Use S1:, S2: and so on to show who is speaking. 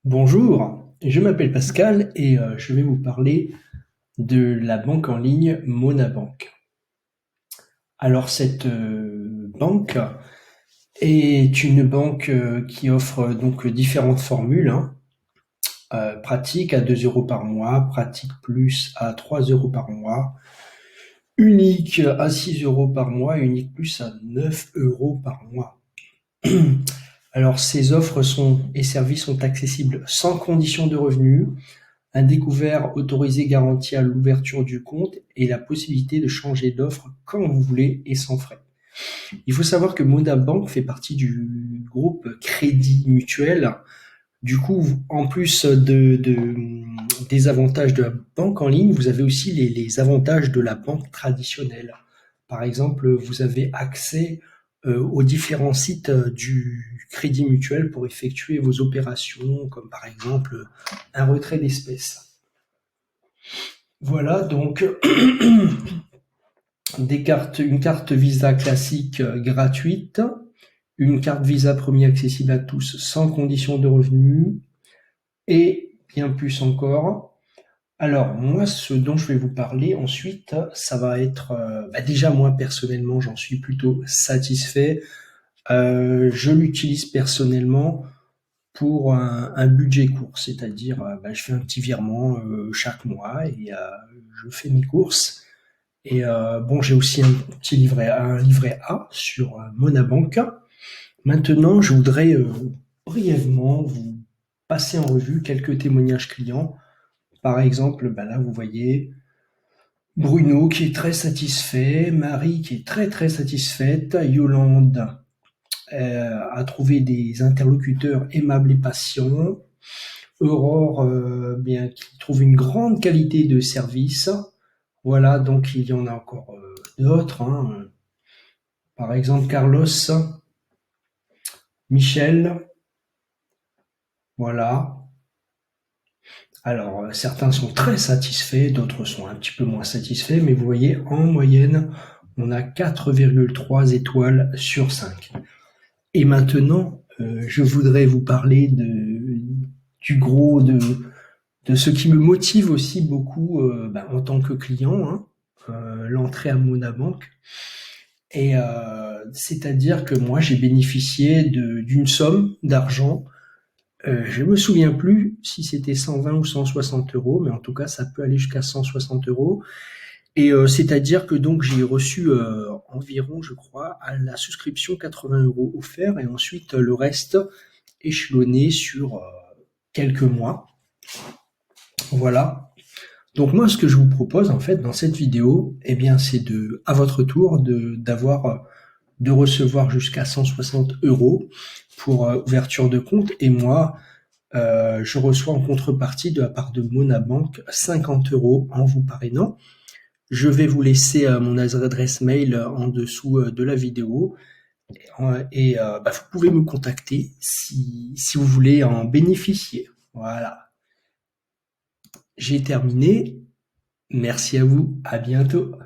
S1: Bonjour, je m'appelle Pascal et je vais vous parler de la banque en ligne Monabank. Alors cette banque est une banque qui offre donc différentes formules, hein. Pratique à 2 euros par mois, pratique plus à 3 euros par mois, unique à 6 euros par mois et unique plus à 9 euros par mois. Alors ces offres et services sont accessibles sans condition de revenu. Un découvert autorisé garantit à l'ouverture du compte et la possibilité de changer d'offre quand vous voulez et sans frais. Il faut savoir que Monabank fait partie du groupe Crédit Mutuel. Du coup, en plus des avantages de la banque en ligne, vous avez aussi les avantages de la banque traditionnelle. Par exemple, vous avez accès aux différents sites du Crédit Mutuel pour effectuer vos opérations, comme par exemple un retrait d'espèces. Voilà, donc une carte Visa classique gratuite, une carte Visa Premier accessible à tous sans condition de revenu, et bien plus encore. Alors moi, ce dont je vais vous parler ensuite, ça va être déjà moi personnellement, j'en suis plutôt satisfait. Je l'utilise personnellement pour un budget court, c'est-à-dire je fais un petit virement chaque mois et je fais mes courses. Et bon, j'ai aussi un livret A sur Monabank. Maintenant, je voudrais brièvement vous passer en revue quelques témoignages clients. Par exemple, là, vous voyez Bruno qui est très satisfait, Marie qui est très très satisfaite, Yolande a trouvé des interlocuteurs aimables et patients, Aurore qui trouve une grande qualité de service. Voilà, donc il y en a encore d'autres, hein. Par exemple, Carlos, Michel, voilà. Alors, certains sont très satisfaits, d'autres sont un petit peu moins satisfaits, mais vous voyez, en moyenne, on a 4,3 étoiles sur 5. Et maintenant, je voudrais vous parler du gros, de ce qui me motive aussi beaucoup en tant que client, hein, l'entrée à Monabank. Et c'est-à-dire que moi, j'ai bénéficié d'une somme d'argent. Je me souviens plus si c'était 120 ou 160 euros, mais en tout cas, ça peut aller jusqu'à 160 euros. Et c'est-à-dire que donc j'ai reçu environ, je crois, à la souscription 80 euros offerts et ensuite le reste échelonné sur quelques mois. Voilà. Donc moi, ce que je vous propose en fait dans cette vidéo, eh bien, c'est à votre tour, de recevoir jusqu'à 160 euros pour ouverture de compte. Et moi, je reçois en contrepartie de la part de Monabank 50 euros en vous parrainant. Je vais vous laisser mon adresse mail en dessous de la vidéo. Et vous pouvez me contacter si vous voulez en bénéficier. Voilà. J'ai terminé. Merci à vous. À bientôt.